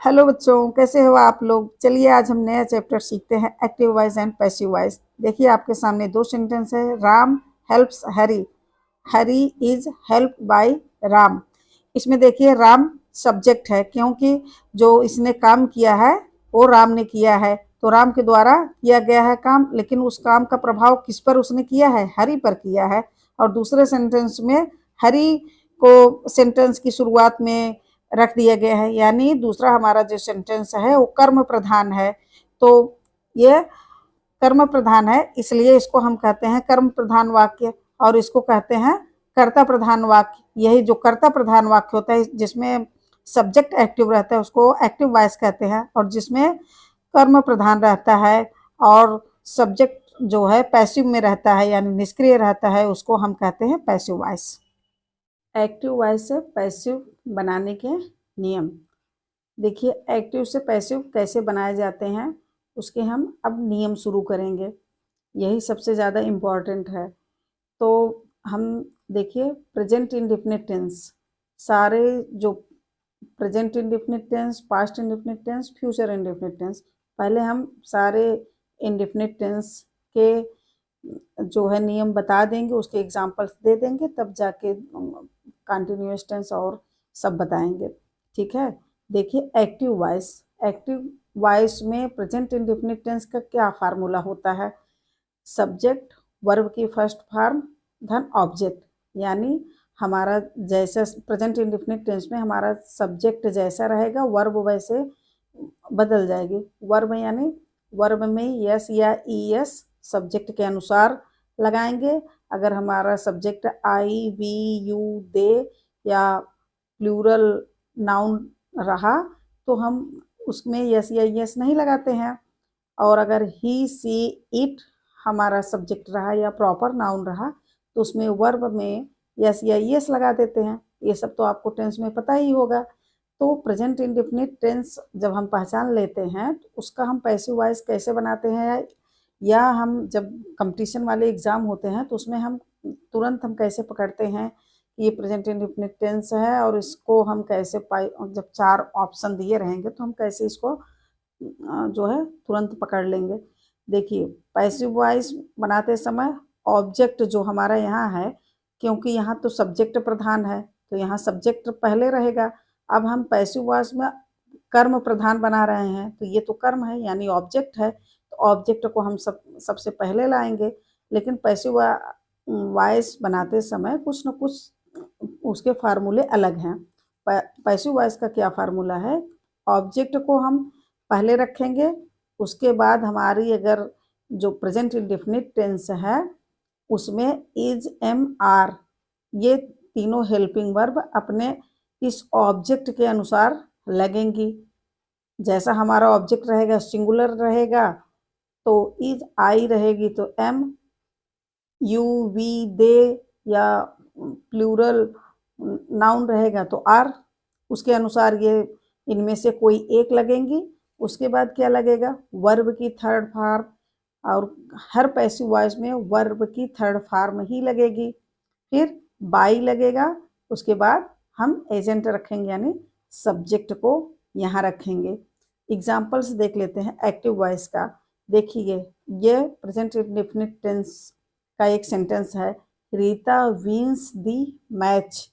Hello बच्चों, कैसे हो आप लोग। चलिए आज हम नया चैप्टर सीखते हैं, active voice and passive voice. देखिए आपके सामने दो सेंटेंस है। Ram helps Hari, Hari is help by Ram. इसमें देखिए राम सब्जेक्ट है, क्योंकि जो इसने काम किया है वो राम ने किया है, तो राम के द्वारा किया गया है काम। लेकिन उस काम का प्रभाव किस पर उसने किया है? हरि पर किया है। और दूसरे सेंटेंस में हरि को सेंटेंस की शुरुआत में रख दिया गया है, यानी दूसरा हमारा जो सेंटेंस है वो कर्म प्रधान है। तो ये कर्म प्रधान है, इसलिए इसको हम कहते हैं कर्म प्रधान वाक्य, और इसको कहते हैं कर्ता प्रधान वाक्य। यही जो कर्ता प्रधान वाक्य होता है, जिसमें सब्जेक्ट एक्टिव रहता है, उसको एक्टिव वॉइस कहते हैं। और जिसमें कर्म प्रधान रहता है और सब्जेक्ट जो है पैसिव में रहता है, यानी निष्क्रिय रहता है, उसको हम कहते हैं पैसिव वॉइस। एक्टिव वॉइस से पैसिव बनाने के नियम। देखिए एक्टिव से पैसिव कैसे बनाए जाते हैं, उसके हम अब नियम शुरू करेंगे। यही सबसे ज़्यादा इम्पॉर्टेंट है। तो हम देखिए प्रेजेंट इंडेफिनिट टेंस, सारे जो present indefinite tense, past indefinite tense, future indefinite tense, पहले हम सारे इंडेफिनिट टेंस के जो है नियम बता देंगे, उसके एग्जांपल्स दे देंगे, तब जाके कंटिन्यूअस टेंस और सब बताएंगे। ठीक है। देखिए एक्टिव वॉइस, एक्टिव वॉइस में प्रेजेंट इंडेफिनिट टेंस का क्या फार्मूला होता है? सब्जेक्ट वर्ब की फर्स्ट फॉर्म धन ऑब्जेक्ट, यानी हमारा जैसा प्रेजेंट इंडेफिनिट टेंस में हमारा सब्जेक्ट जैसा रहेगा वर्ब वैसे बदल जाएगी। वर्ब यानी वर्ब में यस या ई एस सब्जेक्ट के अनुसार लगाएंगे। अगर हमारा subject I we you they या प्लूरल नाउन रहा तो हम उसमें यस या यस नहीं लगाते हैं। और अगर ही सी इट हमारा सब्जेक्ट रहा या प्रॉपर नाउन रहा तो उसमें वर्ब में यस या यस लगा देते हैं। ये सब तो आपको टेंस में पता ही होगा। तो प्रेजेंट इंडेफिनिट टेंस जब हम पहचान लेते हैं तो उसका हम पैसिव वॉइस कैसे बनाते हैं, या हम जब कंपटीशन वाले एग्ज़ाम होते हैं तो उसमें हम तुरंत हम कैसे पकड़ते हैं कि ये प्रेजेंट इंडेफिनिट टेंस है, और इसको हम कैसे जब चार ऑप्शन दिए रहेंगे तो हम कैसे इसको जो है तुरंत पकड़ लेंगे। देखिए पैसिव वॉइस बनाते समय ऑब्जेक्ट जो हमारा यहाँ है, क्योंकि यहाँ तो सब्जेक्ट प्रधान है तो यहाँ सब्जेक्ट पहले रहेगा। अब हम पैसिव वॉइस में कर्म प्रधान बना रहे हैं तो ये तो कर्म है यानी ऑब्जेक्ट है, तो ऑब्जेक्ट को हम सबसे पहले लाएंगे। लेकिन पैसिव वॉइस बनाते समय कुछ न कुछ उसके फार्मूले अलग हैं। पैसिव वॉइस का क्या फार्मूला है? ऑब्जेक्ट को हम पहले रखेंगे, उसके बाद हमारी अगर जो प्रेजेंट इंडेफिनिट टेंस है उसमें इज एम आर ये तीनों हेल्पिंग वर्ब अपने इस ऑब्जेक्ट के अनुसार लगेंगी। जैसा हमारा ऑब्जेक्ट रहेगा सिंगुलर रहेगा तो इज आई रहेगी तो एम, यू वी दे या प्लूरल नाउन रहेगा तो आर, उसके अनुसार ये इनमें से कोई एक लगेंगी। उसके बाद क्या लगेगा? वर्ब की थर्ड फॉर्म, और हर पैसिव वॉइस में वर्ब की थर्ड फॉर्म ही लगेगी। फिर बाई लगेगा, उसके बाद हम एजेंट रखेंगे यानी सब्जेक्ट को यहाँ रखेंगे। एग्जाम्पल्स देख लेते हैं एक्टिव वॉइस का। देखिए ये प्रेजेंट इंडेफिनिट टेंस का एक सेंटेंस है, Rita wins the match,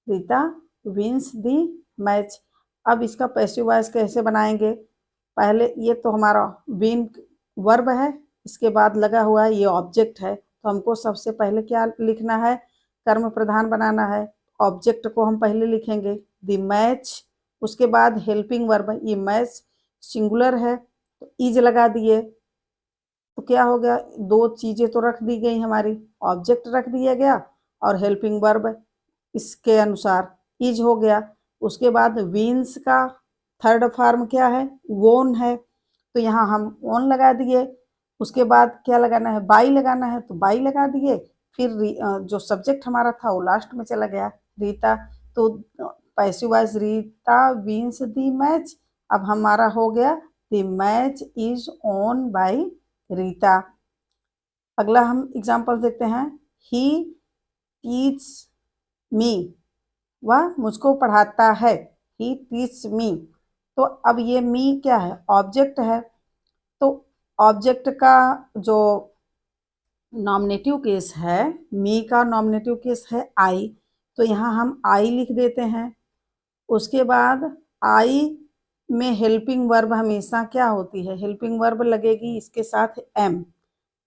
Rita wins the match. अब इसका पैसिव वॉइस कैसे बनाएंगे? पहले ये तो हमारा विन वर्ब है, इसके बाद लगा हुआ है ये ऑब्जेक्ट है, तो हमको सबसे पहले क्या लिखना है? कर्म प्रधान बनाना है। ऑब्जेक्ट को हम पहले लिखेंगे द मैच, उसके बाद हेल्पिंग वर्ब, ये मैच सिंगुलर है तो इज लगा दिए, तो क्या हो गया? दो चीज़ें तो रख दी गई हमारी, ऑब्जेक्ट रख दिया गया और हेल्पिंग वर्ब इसके अनुसार इज हो गया। उसके बाद विंस का थर्ड फॉर्म क्या है? वोन है, तो यहाँ हम ओन लगा दिए। उसके बाद क्या लगाना है? बाई लगाना है तो बाई लगा दिए। फिर जो सब्जेक्ट हमारा था वो लास्ट में चला गया, रीता। तो passive voice Rita wins the match. अब हमारा हो गया the match is won by Rita. अगला हम एग्जाम्पल देखते हैं, ही टीच मी, वह मुझको पढ़ाता है, ही टीच मी। तो अब ये मी क्या है, ऑब्जेक्ट है। तो ऑब्जेक्ट का जो नॉमिनेटिव केस है, मी का नॉमिनेटिव केस है आई, तो यहाँ हम आई लिख देते हैं। उसके बाद आई में हेल्पिंग वर्ब हमेशा क्या होती है, हेल्पिंग वर्ब लगेगी इसके साथ am,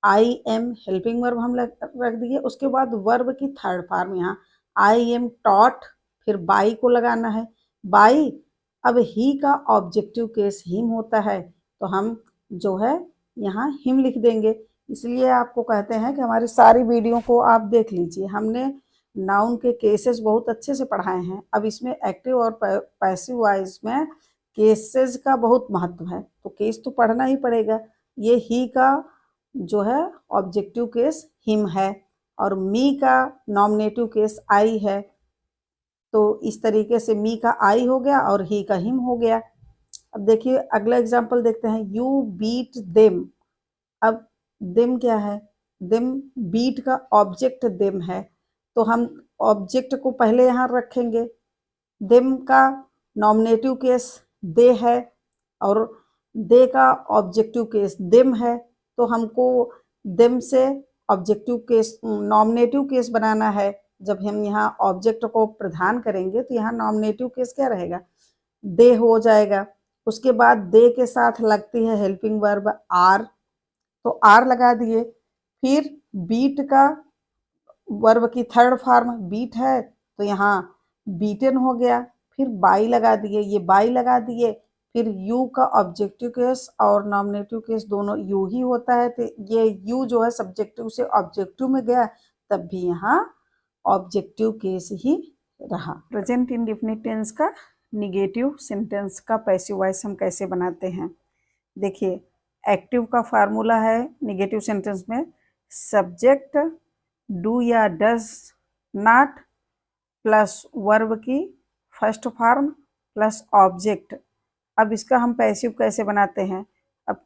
I am helping verb हम रख दिए। उसके बाद वर्ब की थर्ड फॉर्म यहाँ आई एम टॉट, फिर बाई को लगाना है, बाई। अब ही का ऑब्जेक्टिव केस हिम होता है, तो हम जो है यहाँ हिम लिख देंगे। इसलिए आपको कहते हैं कि हमारी सारी वीडियो को आप देख लीजिए, हमने नाउन के केसेस बहुत अच्छे से पढ़ाए हैं। अब इसमें एक्टिव और पैसिव वॉइस में केसेस का बहुत महत्व है, तो केस तो पढ़ना ही पड़ेगा। ये ही का जो है ऑब्जेक्टिव केस हिम है और मी का नॉमिनेटिव केस आई है। तो इस तरीके से मी का आई हो गया और ही का हिम हो गया। अब देखिए अगला एग्जांपल देखते हैं, यू बीट देम। अब देम क्या है, देम बीट का ऑब्जेक्ट देम है, तो हम ऑब्जेक्ट को पहले यहाँ रखेंगे। देम का नॉमिनेटिव केस दे है और दे का ऑब्जेक्टिव केस देम है, तो हमको देम से ऑब्जेक्टिव केस नॉमिनेटिव केस बनाना है। जब हम यहाँ ऑब्जेक्ट को प्रदान करेंगे तो यहाँ नॉमिनेटिव केस क्या रहेगा, दे हो जाएगा। उसके बाद दे के साथ लगती है हेल्पिंग वर्ब आर, तो आर लगा दिए। फिर बीट का वर्ब की थर्ड फॉर्म बीट है, तो यहाँ बीटन हो गया। फिर बाई लगा दिए, ये बाई लगा दिए। फिर यू का ऑब्जेक्टिव केस और नॉमिनेटिव केस दोनों यू ही होता है, तो ये यू जो है सब्जेक्टिव से ऑब्जेक्टिव में गया, तब भी यहाँ ऑब्जेक्टिव केस ही रहा। प्रेजेंट इंडेफिनिट टेंस का निगेटिव सेंटेंस का पैसिव वॉइस हम कैसे बनाते हैं, देखिए एक्टिव का फार्मूला है निगेटिव सेंटेंस में, सब्जेक्ट डू या डज नॉट प्लस वर्ब की फर्स्ट फॉर्म प्लस ऑब्जेक्ट। अब इसका हम पैसिव कैसे बनाते हैं, अब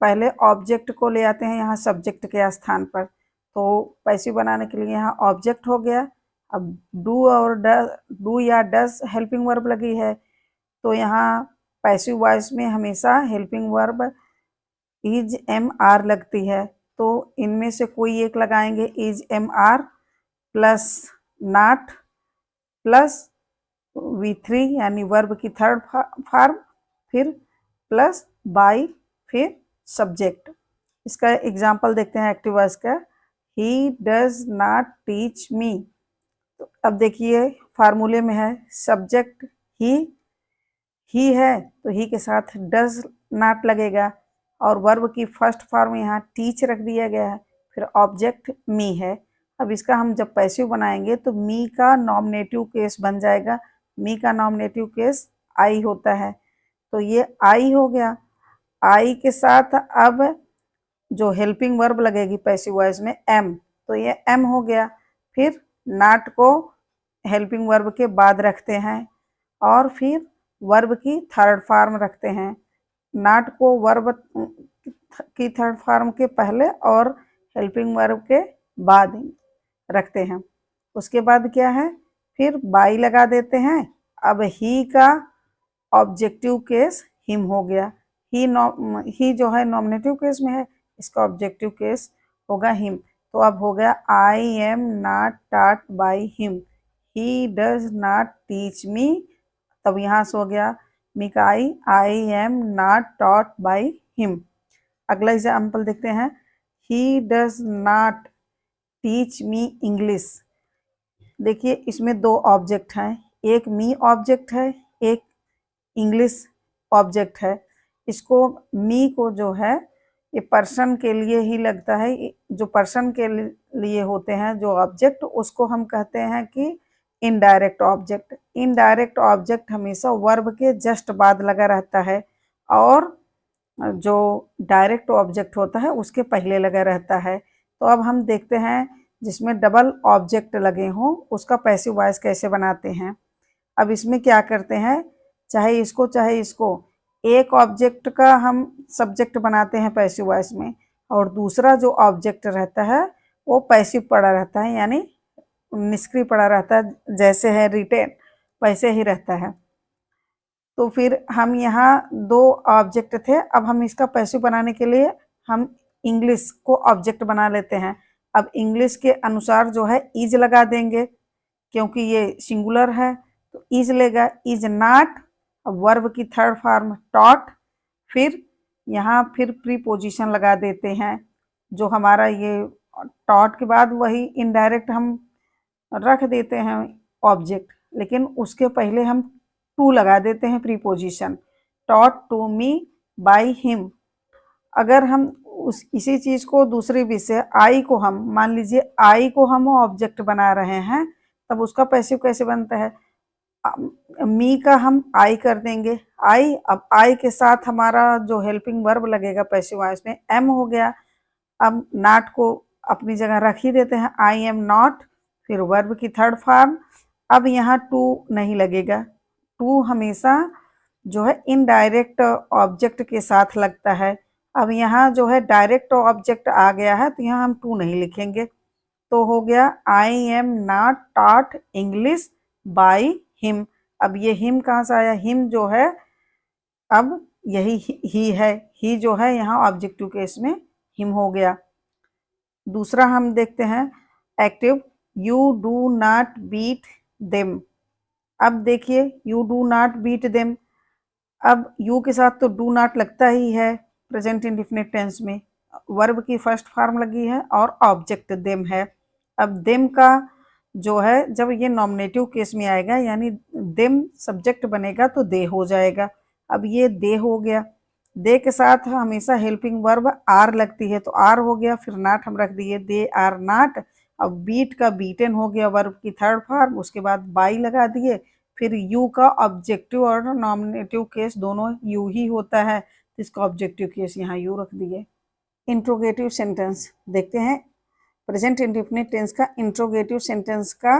पहले ऑब्जेक्ट को ले आते हैं यहाँ सब्जेक्ट के स्थान पर, तो पैसिव बनाने के लिए यहाँ ऑब्जेक्ट हो गया। अब डू और डू या डज हेल्पिंग वर्ब लगी है, तो यहाँ पैसिव वॉइस में हमेशा helping verb is am are लगती है, तो इनमें से कोई एक लगाएंगे, is am are plus not plus V3 यानी वर्ब की थर्ड फॉर्म, फिर प्लस बाई, फिर सब्जेक्ट। इसका एग्जांपल देखते हैं एक्टिव वॉइस का, he does not teach me. तो अब देखिए फार्मूले में है सब्जेक्ट ही है, तो ही के साथ डज नॉट लगेगा और वर्ब की फर्स्ट फॉर्म यहाँ टीच रख दिया गया है, फिर ऑब्जेक्ट मी है। अब इसका हम जब पैसिव बनाएंगे तो मी का नॉमिनेटिव केस बन जाएगा, मी का नॉमिनेटिव केस आई होता है, तो ये आई हो गया। आई के साथ अब जो हेल्पिंग वर्ब लगेगी पैसिव वॉइस में एम, तो ये एम हो गया। फिर नॉट को हेल्पिंग वर्ब के बाद रखते हैं और फिर वर्ब की थर्ड फॉर्म रखते हैं, नॉट को वर्ब की थर्ड फॉर्म के पहले और हेल्पिंग वर्ब के बाद रखते हैं। उसके बाद क्या है, फिर बाई लगा देते हैं। अब ही का ऑब्जेक्टिव केस हिम हो गया, ही जो है नॉमिनेटिव केस में है, इसका ऑब्जेक्टिव केस होगा हिम। तो अब हो गया I am not taught by him, he does not teach मी, तब यहाँ से हो गया मी का I am not taught by him. अगला एग्जाम्पल देखते हैं, ही does not teach me English. देखिए इसमें दो ऑब्जेक्ट हैं, एक मी ऑब्जेक्ट है, एक इंग्लिश ऑब्जेक्ट है। इसको मी को जो है ये पर्सन के लिए ही लगता है, जो पर्सन के लिए होते हैं जो ऑब्जेक्ट, उसको हम कहते हैं कि इनडायरेक्ट ऑब्जेक्ट। इनडायरेक्ट ऑब्जेक्ट हमेशा वर्ब के जस्ट बाद लगा रहता है और जो डायरेक्ट ऑब्जेक्ट होता है उसके पहले लगा रहता है। तो अब हम देखते हैं जिसमें डबल ऑब्जेक्ट लगे हों उसका पैसिव वॉइस कैसे बनाते हैं। अब इसमें क्या करते हैं, चाहे इसको एक ऑब्जेक्ट का हम सब्जेक्ट बनाते हैं पैसिव वॉइस में, और दूसरा जो ऑब्जेक्ट रहता है वो पैसिव पड़ा रहता है, यानी निष्क्रिय पड़ा रहता है, जैसे है रिटेन वैसे ही रहता है। तो फिर हम यहाँ दो ऑब्जेक्ट थे, अब हम इसका पैसिव बनाने के लिए हम इंग्लिश को ऑब्जेक्ट बना लेते हैं। अब इंग्लिश के अनुसार जो है इज लगा देंगे, क्योंकि ये सिंगुलर है तो इज लेगा, इज नॉट, वर्ब की थर्ड फॉर्म टॉट, फिर यहाँ फिर प्रीपोजिशन लगा देते हैं, जो हमारा ये टॉट के बाद वही इनडायरेक्ट हम रख देते हैं ऑब्जेक्ट, लेकिन उसके पहले हम टू लगा देते हैं preposition, taught to me by him. अगर हम इसी चीज को दूसरे विषय आई को हम मान लीजिए आई को हम ऑब्जेक्ट बना रहे हैं, तब उसका पैसिव कैसे बनता है, मी का हम आई कर देंगे आई, अब आई के साथ हमारा जो हेल्पिंग वर्ब लगेगा पैसिव वॉइस में एम हो गया। अब नॉट को अपनी जगह रख ही देते हैं, आई एम नॉट, फिर वर्ब की थर्ड फॉर्म। अब यहाँ टू नहीं लगेगा, टू हमेशा जो है इनडायरेक्ट ऑब्जेक्ट के साथ लगता है। अब यहाँ जो है डायरेक्ट ऑब्जेक्ट आ गया है तो यहाँ हम टू नहीं लिखेंगे, तो हो गया I am not taught English by him. अब ये हिम कहाँ से आया, हिम जो है अब यही ही है, ही जो है यहाँ ऑब्जेक्टिव केस में हिम हो गया। दूसरा हम देखते हैं active, you do not beat them. अब देखिए you do not beat them, अब यू के साथ तो डू नॉट लगता ही है प्रेजेंट इंडिफिनिट टेंस में, वर्ब की फर्स्ट फॉर्म लगी है और ऑब्जेक्ट देम है। अब देम का जो है जब ये नॉमिनेटिव केस में आएगा यानी देम सब्जेक्ट बनेगा तो दे हो जाएगा। अब ये दे हो गया, दे के साथ हमेशा हेल्पिंग वर्ब आर लगती है तो आर हो गया, फिर नॉट हम रख दिए, दे आर नॉट। अब बीट का बीटन हो गया वर्ब की थर्ड फॉर्म, उसके बाद बाई लगा दिए, फिर यू का ऑब्जेक्टिव और नॉमिनेटिव केस दोनों यू ही होता है, इसका ऑब्जेक्टिव केस यहाँ यू रख दिए। इंट्रोगेटिव सेंटेंस देखते हैं, प्रेजेंट इंडिफिनिट टेंस का इंट्रोगेटिव सेंटेंस का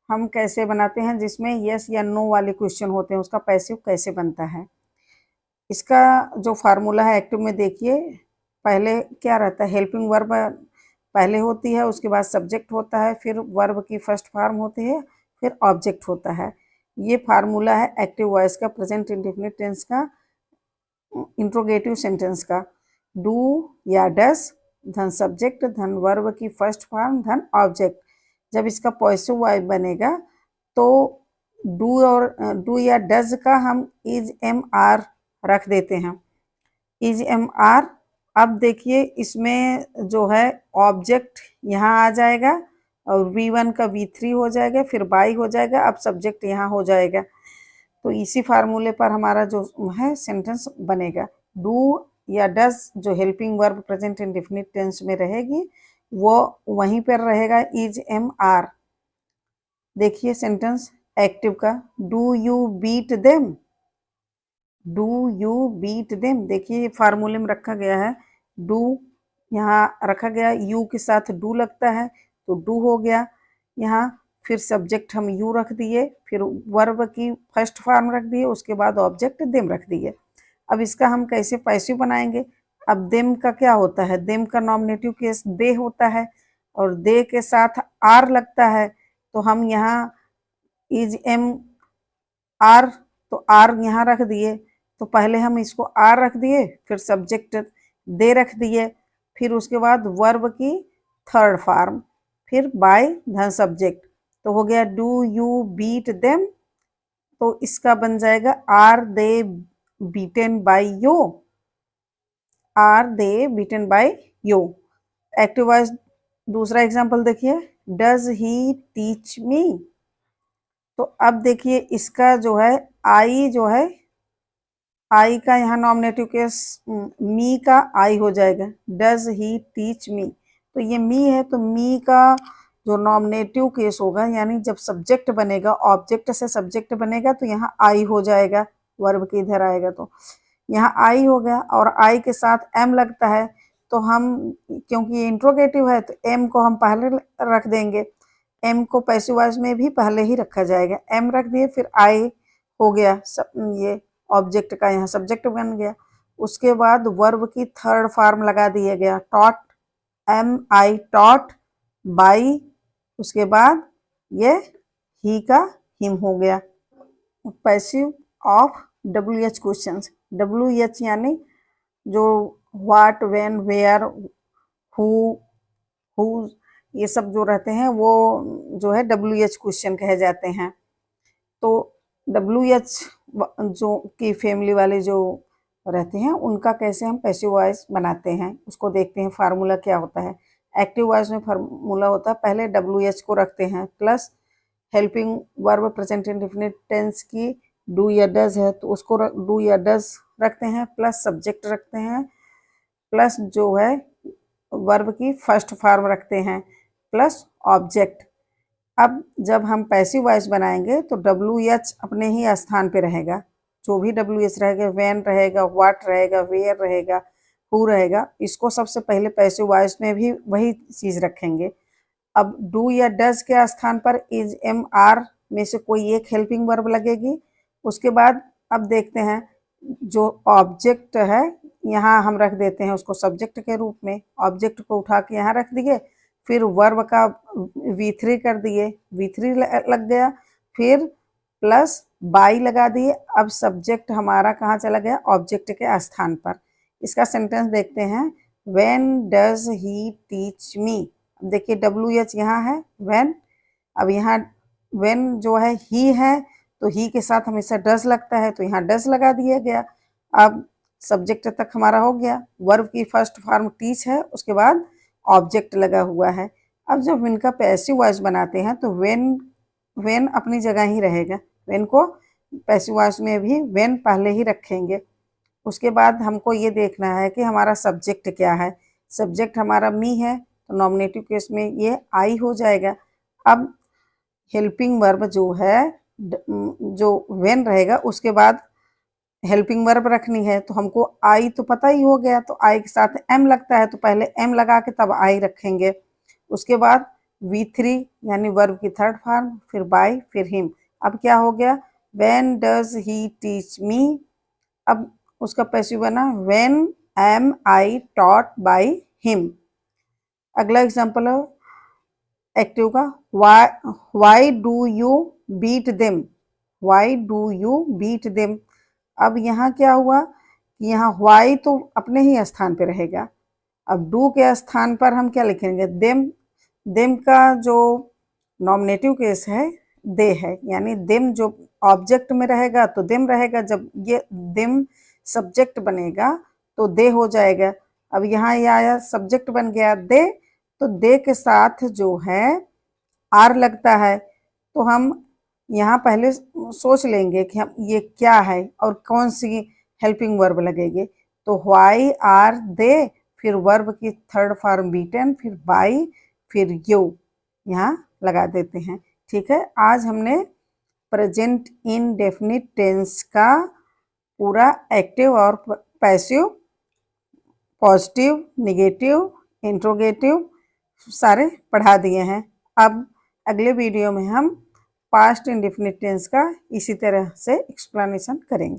हम कैसे बनाते हैं, जिसमें यस या नो वाले क्वेश्चन होते हैं, उसका पैसिव कैसे बनता है। इसका जो फार्मूला है एक्टिव में देखिए, पहले क्या रहता है, हेल्पिंग वर्ब पहले होती है, उसके बाद सब्जेक्ट होता है, फिर वर्ब की फर्स्ट फॉर्म होती है, फिर ऑब्जेक्ट होता है। ये फार्मूला है एक्टिव वॉइस का, प्रेजेंट इंडिफिनिट टेंस का, इंट्रोगेटिव सेंटेंस का। डू या डस, धन सब्जेक्ट, धन वर्ब की फर्स्ट फॉर्म, धन ऑब्जेक्ट। जब इसका पॉजिटिव वॉइस बनेगा तो डू और डू या डज का हम इज एम आर रख देते हैं, इज एम आर। अब देखिए इसमें जो है ऑब्जेक्ट यहाँ आ जाएगा और V1 का V3 हो जाएगा, फिर बाई हो जाएगा, अब सब्जेक्ट यहाँ हो जाएगा। तो इसी फार्मूले पर हमारा जो है सेंटेंस बनेगा। डू या डज जो helping verb present indefinite tense में रहेगी वो वहीं पर रहेगा इज एम आर। देखिए सेंटेंस एक्टिव का, do you beat them, do you beat them, देखिए फार्मूले में रखा गया है, डू यहाँ रखा गया, यू के साथ डू लगता है तो डू हो गया यहाँ, फिर सब्जेक्ट हम यू रख दिए, फिर वर्ब की फर्स्ट फॉर्म रख दिए, उसके बाद ऑब्जेक्ट देम रख दिए। अब इसका हम कैसे पैसिव बनाएंगे, अब देम का क्या होता है, देम का नॉमिनेटिव केस दे होता है और दे के साथ आर लगता है, तो हम यहाँ इज एम आर, तो आर यहाँ रख दिए, तो पहले हम इसको आर रख दिए, फिर सब्जेक्ट दे रख दिए, फिर उसके बाद वर्ब की थर्ड फॉर्म, फिर बाय धन सब्जेक्ट, तो हो गया डू यू बीट देम। तो इसका बन जाएगा are they beaten by you, are they beaten by you. Active voice दूसरा एग्जांपल देखिए, डज ही टीच मी। तो अब देखिए इसका जो है आई जो है, आई का यहाँ नॉमिनेटिव केस मी का आई हो जाएगा, डज ही टीच मी, तो ये मी है तो मी का जो नॉमिनेटिव केस होगा यानी जब सब्जेक्ट बनेगा, ऑब्जेक्ट से सब्जेक्ट बनेगा तो यहाँ आई हो जाएगा, वर्ब के इधर आएगा तो यहाँ आई हो गया, और आई के साथ एम लगता है तो हम क्योंकि ये इंट्रोगेटिव है तो एम को हम पहले रख देंगे, एम को पैसिव वॉइस में भी पहले ही रखा जाएगा, एम रख दिए, फिर आई हो गया, ये ऑब्जेक्ट का यहाँ सब्जेक्ट बन गया। उसके बाद वर्ब की थर्ड फॉर्म लगा दिया गया, taught, am I taught, by, उसके बाद ये ही का हिम हो गया। Passive of WH questions. WH यानी जो व्हाट, व्हेन, वेयर, हु ये सब जो रहते हैं वो जो है WH क्वेश्चन कहे जाते हैं। तो WH जो की फैमिली वाले जो रहते हैं उनका कैसे हम पैसिव वॉइस बनाते हैं उसको देखते हैं। फार्मूला क्या होता है? एक्टिव वॉइस में फार्मूला होता है, पहले WH को रखते हैं plus helping verb present indefinite tense की डू या डज है तो उसको डू या डज रखते हैं, प्लस सब्जेक्ट रखते हैं, प्लस जो है वर्ब की फर्स्ट फॉर्म रखते हैं, प्लस ऑब्जेक्ट। अब जब हम पैसिव वॉइस बनाएंगे तो WH अपने ही स्थान पे रहेगा। जो भी WH रहेगा, व्हेन रहेगा, व्हाट रहेगा, वेयर रहेगा, हु रहेगा, इसको सबसे पहले पैसिव वॉइस में भी वही चीज़ रखेंगे। अब डू या डज के स्थान पर इज, एम, आर में से कोई एक हेल्पिंग वर्ब लगेगी। उसके बाद अब देखते हैं जो ऑब्जेक्ट है यहाँ हम रख देते हैं उसको सब्जेक्ट के रूप में। ऑब्जेक्ट को उठा के यहाँ रख दिए, फिर वर्ब का V3 कर दिए, V3 लग गया, फिर प्लस बाई लगा दिए। अब सब्जेक्ट हमारा कहाँ चला गया? ऑब्जेक्ट के स्थान पर। इसका सेंटेंस देखते हैं। व्हेन डज ही टीच मी। देखिए WH यहाँ है, व्हेन। अब यहाँ व्हेन जो है ही है तो ही के साथ हमेशा डज लगता है तो यहाँ डज लगा दिया गया। अब सब्जेक्ट तक हमारा हो गया। वर्ब की फर्स्ट फॉर्म टीच है, उसके बाद ऑब्जेक्ट लगा हुआ है। अब जब इनका पैसिव वॉइस बनाते हैं तो व्हेन अपनी जगह ही रहेगा। व्हेन को पैसिव वॉइस में भी व्हेन पहले ही रखेंगे। उसके बाद हमको ये देखना है कि हमारा सब्जेक्ट क्या है। सब्जेक्ट हमारा मी है तो नॉमिनेटिव केस में ये आई हो जाएगा। अब हेल्पिंग वर्ब जो है जो व्हेन रहेगा उसके बाद हेल्पिंग वर्ब रखनी है तो हमको आई तो पता ही हो गया, तो आई के साथ एम लगता है तो पहले एम लगा के तब आई रखेंगे। उसके बाद V3 यानी वर्ब की थर्ड फॉर्म, फिर बाय, फिर हिम। अब क्या हो गया? When does he teach me. अब उसका पैसिव बना when am I taught by him. अगला एग्जांपल है एक्टिव का, why do you beat them. Why do you beat them. अब यहाँ क्या हुआ कि यहाँ वाई तो अपने ही स्थान पे रहेगा। अब डू के स्थान पर हम क्या लिखेंगे? देम। देम का जो नॉमिनेटिव केस है दे है, यानी देम जो ऑब्जेक्ट में रहेगा तो देम रहेगा। जब ये देम सब्जेक्ट बनेगा तो दे हो जाएगा। अब यहाँ ये आया सब्जेक्ट बन गया दे, तो दे के साथ जो है आर लगता है तो हम यहाँ पहले सोच लेंगे कि हम ये क्या है और कौन सी हेल्पिंग वर्ब लगेगी। तो व्हाई आर दे, फिर वर्ब की थर्ड फॉर्म बीटन, फिर बाई, फिर यू यहाँ लगा देते हैं। ठीक है, आज हमने प्रेजेंट इंडेफिनिट टेंस का पूरा एक्टिव और पैसिव, पॉजिटिव, नेगेटिव, इंट्रोगेटिव सारे पढ़ा दिए हैं। अब अगले वीडियो में हम पास्ट इंडेफिनिट टेंस का इसी तरह से एक्सप्लेनेशन करेंगे।